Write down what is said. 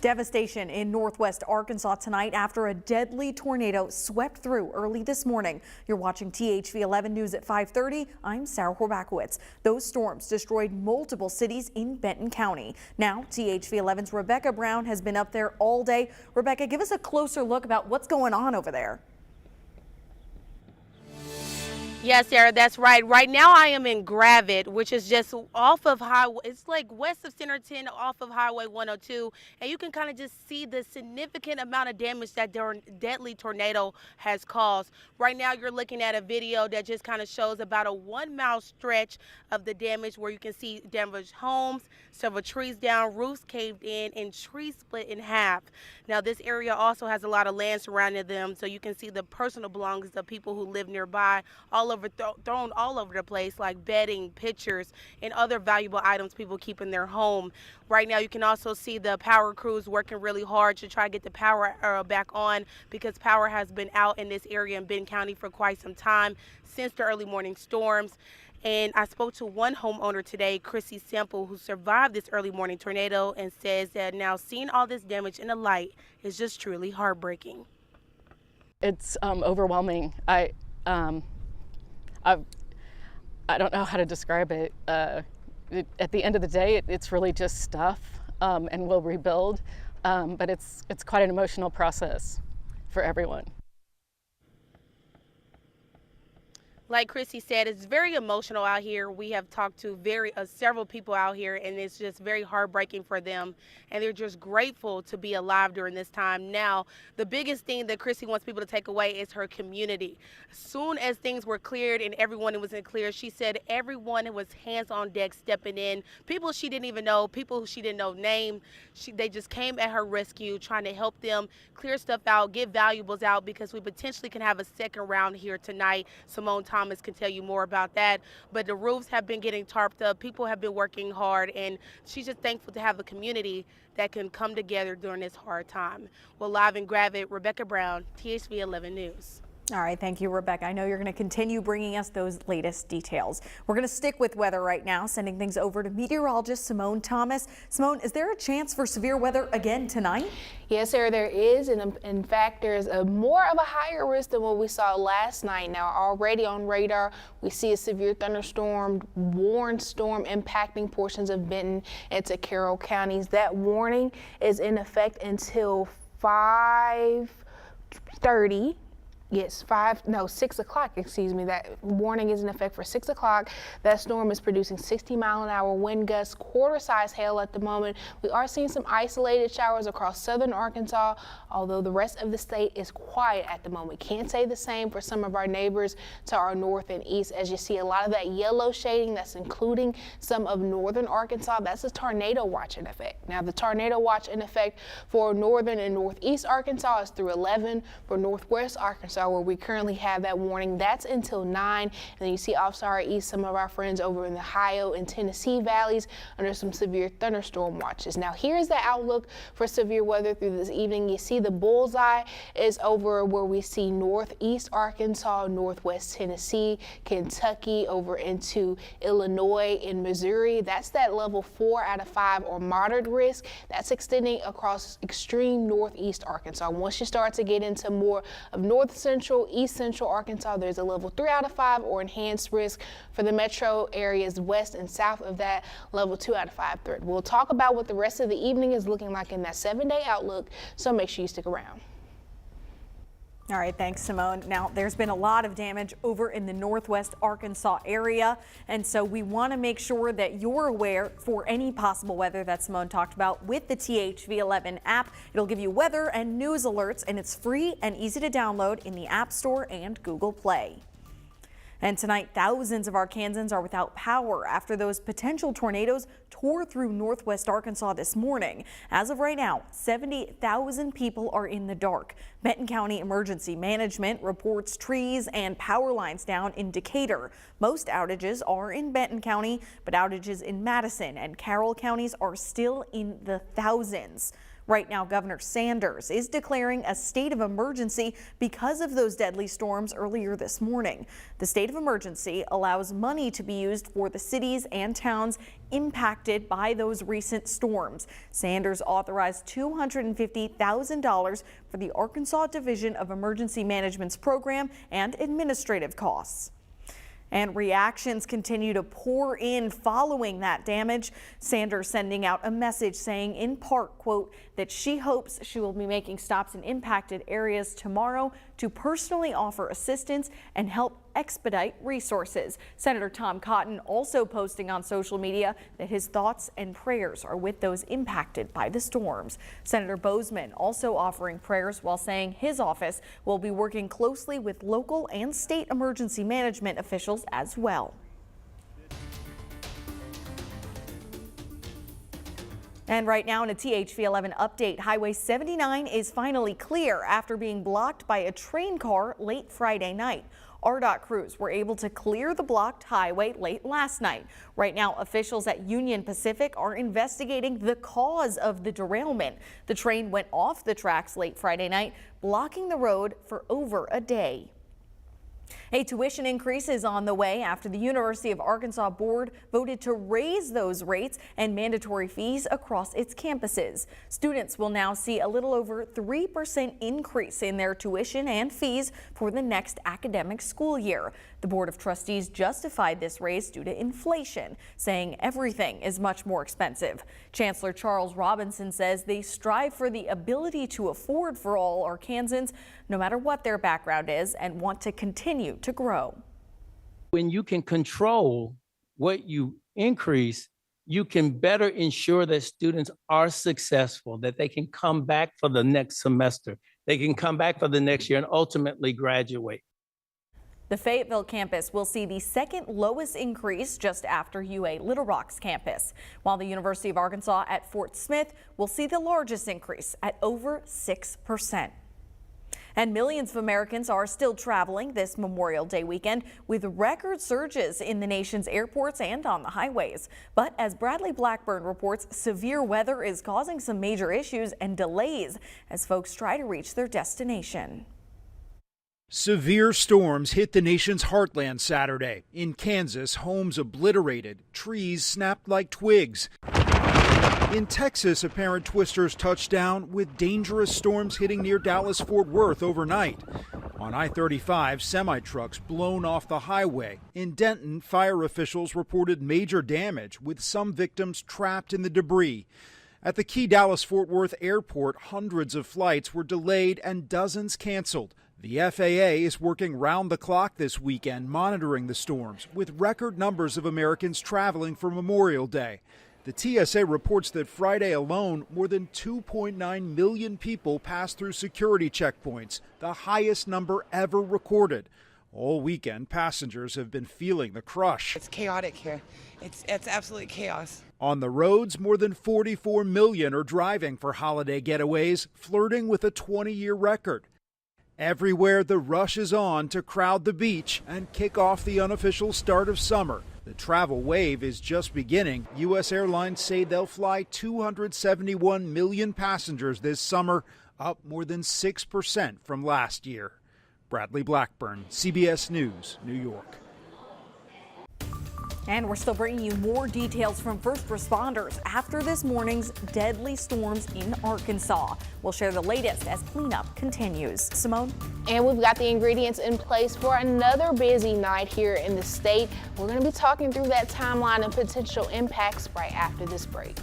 Devastation in northwest Arkansas tonight after a deadly tornado swept through early this morning. You're watching THV 11 News at 5:30. I'm Sarah Horbacewicz. Those storms destroyed multiple cities in Benton County. Now, THV 11's Rebecca Brown has been up there all day. Rebecca, give us a closer look about what's going on over there. Yes, Sarah, that's right. Right now I am in Gravett, which is just off of highway. It's like west of Centerton off of Highway 102. And you can kind of just see the significant amount of damage that deadly tornado has caused. Right now you're looking at a video that just kind of shows about a 1-mile stretch of the damage where you can see damaged homes, several trees down, roofs caved in, and trees split in half. Now this area also has a lot of land surrounding them, so you can see the personal belongings of people who live nearby thrown all over the place, like bedding, pictures, and other valuable items people keep in their home. Right now you can also see the power crews working really hard to try to get the power back on, because power has been out in this area in Benton County for quite some time since the early morning storms. And I spoke to one homeowner today, Chrissy Sample, who survived this early morning tornado, and says that now seeing all this damage in the light is just truly heartbreaking. It's overwhelming. I don't know how to describe it. At the end of the day, it's really just stuff, and we'll rebuild. But it's quite an emotional process for everyone. Like Chrissy said, it's very emotional out here. We have talked to several people out here, and it's just very heartbreaking for them. And they're just grateful to be alive during this time. Now, the biggest thing that Chrissy wants people to take away is her community. As soon as things were cleared and everyone was in clear, she said everyone was hands on deck stepping in. People she didn't even know, people who she didn't know name. They just came at her rescue, trying to help them clear stuff out, get valuables out, because we potentially can have a second round here tonight. Simone Thomas can tell you more about that. But the roofs have been getting tarped up. People have been working hard, and she's just thankful to have a community that can come together during this hard time. Well, live in Gravett, Rebecca Brown, THV 11 News. All right, thank you, Rebecca. I know you're going to continue bringing us those latest details. We're going to stick with weather right now, sending things over to meteorologist Simone Thomas. Simone, is there a chance for severe weather again tonight? Yes, Sarah, there is. And in fact, there's more of a higher risk than what we saw last night. Now, already on radar, we see a severe thunderstorm, warning storm impacting portions of Benton into Carroll counties. That warning is in effect until 5:30. Yes, 6 o'clock, excuse me. That warning is in effect for 6 o'clock. That storm is producing 60-mile-an-hour wind gusts, quarter-size hail at the moment. We are seeing some isolated showers across southern Arkansas, although the rest of the state is quiet at the moment. Can't say the same for some of our neighbors to our north and east, as you see a lot of that yellow shading. That's including some of northern Arkansas. That's a tornado watch in effect. Now, the tornado watch in effect for northern and northeast Arkansas is through 11. For northwest Arkansas, where we currently have that warning, that's until 9. And then you see off to our east some of our friends over in the Ohio and Tennessee valleys under some severe thunderstorm watches. Now, here's the outlook for severe weather through this evening. You see the bullseye is over where we see northeast Arkansas, northwest Tennessee, Kentucky, over into Illinois and Missouri. That's that level 4 out of 5 or moderate risk. That's extending across extreme northeast Arkansas. Once you start to get into more of north central, east central Arkansas, there's a level 3 out of 5 or enhanced risk. For the metro areas west and south of that, level 2 out of 5 threat. We'll talk about what the rest of the evening is looking like in that 7-day outlook, so make sure you stick around. All right, thanks, Simone. Now, there's been a lot of damage over in the northwest Arkansas area, and so we want to make sure that you're aware for any possible weather that Simone talked about with the THV 11 app. It'll give you weather and news alerts, and it's free and easy to download in the App Store and Google Play. And tonight, thousands of Arkansans are without power after those potential tornadoes tore through northwest Arkansas this morning. As of right now, 70,000 people are in the dark. Benton County Emergency Management reports trees and power lines down in Decatur. Most outages are in Benton County, but outages in Madison and Carroll counties are still in the thousands. Right now, Governor Sanders is declaring a state of emergency because of those deadly storms earlier this morning. The state of emergency allows money to be used for the cities and towns impacted by those recent storms. Sanders authorized $250,000 for the Arkansas Division of Emergency Management's program and administrative costs. And reactions continue to pour in following that damage. Sanders sending out a message saying in part, quote, that she hopes she will be making stops in impacted areas tomorrow to personally offer assistance and help expedite resources. Senator Tom Cotton also posting on social media that his thoughts and prayers are with those impacted by the storms. Senator Bozeman also offering prayers while saying his office will be working closely with local and state emergency management officials as well. And right now in a THV 11 update, Highway 79 is finally clear after being blocked by a train car late Friday night. RDOT crews were able to clear the blocked highway late last night. Right now, officials at Union Pacific are investigating the cause of the derailment. The train went off the tracks late Friday night, blocking the road for over a day. A tuition increase is on the way after the University of Arkansas board voted to raise those rates and mandatory fees across its campuses. Students will now see a little over 3% increase in their tuition and fees for the next academic school year. The Board of Trustees justified this raise due to inflation, saying everything is much more expensive. Chancellor Charles Robinson says they strive for the ability to afford for all Arkansans, no matter what their background is, and want to continue to grow. When you can control what you increase, you can better ensure that students are successful, that they can come back for the next semester, they can come back for the next year and ultimately graduate. The Fayetteville campus will see the second lowest increase just after UA Little Rock's campus, while the University of Arkansas at Fort Smith will see the largest increase at over 6%. And millions of Americans are still traveling this Memorial Day weekend with record surges in the nation's airports and on the highways. But as Bradley Blackburn reports, severe weather is causing some major issues and delays as folks try to reach their destination. Severe storms hit the nation's heartland Saturday. In Kansas, homes obliterated, trees snapped like twigs. In Texas, apparent twisters touched down with dangerous storms hitting near Dallas-Fort Worth overnight. On I-35, semi-trucks blown off the highway. In Denton, fire officials reported major damage with some victims trapped in the debris. At the key Dallas-Fort Worth airport, hundreds of flights were delayed and dozens canceled. The FAA is working round the clock this weekend monitoring the storms, with record numbers of Americans traveling for Memorial Day. The TSA reports that Friday alone, more than 2.9 million people passed through security checkpoints, the highest number ever recorded. All weekend, passengers have been feeling the crush. It's chaotic here. It's absolute chaos. On the roads, more than 44 million are driving for holiday getaways, flirting with a 20-year record. Everywhere, the rush is on to crowd the beach and kick off the unofficial start of summer. The travel wave is just beginning. U.S. airlines say they'll fly 271 million passengers this summer, up more than 6% from last year. Bradley Blackburn, CBS News, New York. And we're still bringing you more details from first responders after this morning's deadly storms in Arkansas. We'll share the latest as cleanup continues. Simone? And we've got the ingredients in place for another busy night here in the state. We're going to be talking through that timeline and potential impacts right after this break.